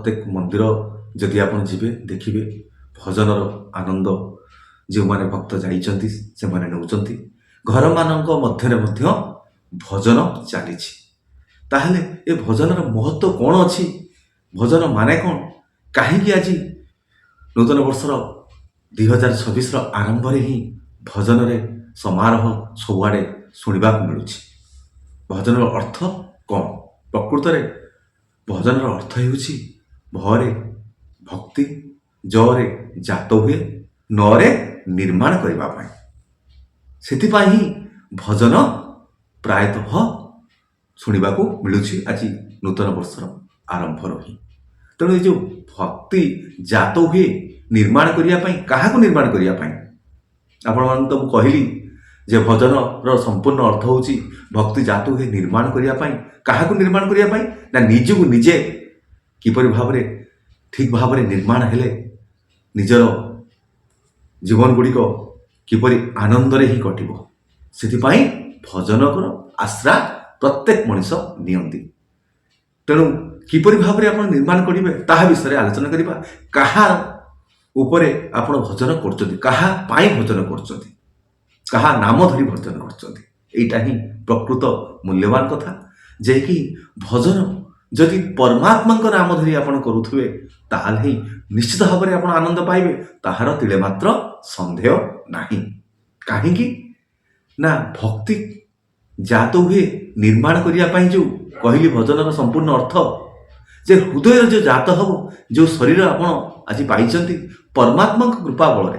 प्रत्येक मंदिर जदि आप जीवे देखिए भजनर आनंद जो माने भक्त जाइछन्ति से माने नउछन्ति घर मानक मध्य भजन चली ताहले ए भजनर महत्व कौन अच्छी भजन माने कौन कहीं आज नूतन वर्षर 2026 आरंभ ही भजन रे समारोह सबुआड़े शुणा मिलूँ। भजन अर्थ कौन प्रकृत में भजन अर्थ होउछि भरे भक्ति जरे जात हुए नरे निर्माण करने से भजन प्रायतः शुणा मिलूँ आज नूतन वर्षर आरंभ रही। तेणु ये जो भक्ति जात हुए निर्माण करने क्या निर्माण करने आपण मान तो कहली जे भजन संपूर्ण अर्थ होउछि भक्ति जात हुए निर्माण करने क्या निर्माण करने ना निजक निजे किपरि भाव ठीक भाव निर्माण हेले निजर जीवन गुड़िक किपरि आनंद रे ही कटिबो सेथिपाई भजन आश्रा प्रत्येक मनीष नियंती। तेणु किपरि भाव आपण निर्माण करिवे ताहा विषय आलोचना करिबा कहा उपरे आपण भजन करछथि कहा पाई भजन करछथि कहा नाम धरी भजन करछथि एटा ही प्रकृत मूल्यवान कथा जे कि भजन जदि परमात्मा नाम धरी आपण करुथुवे ताल ही निश्चित भाव में आपण आनंद पाइबे ताहार तिले मात्र संदेह नाही। काहेकि ना भक्ति जात हुए निर्माण करने जो कहली भजन संपूर्ण अर्थ जे हृदय जो जात हम जो शरीर आपण आज पाई परमात्मा कृपा बल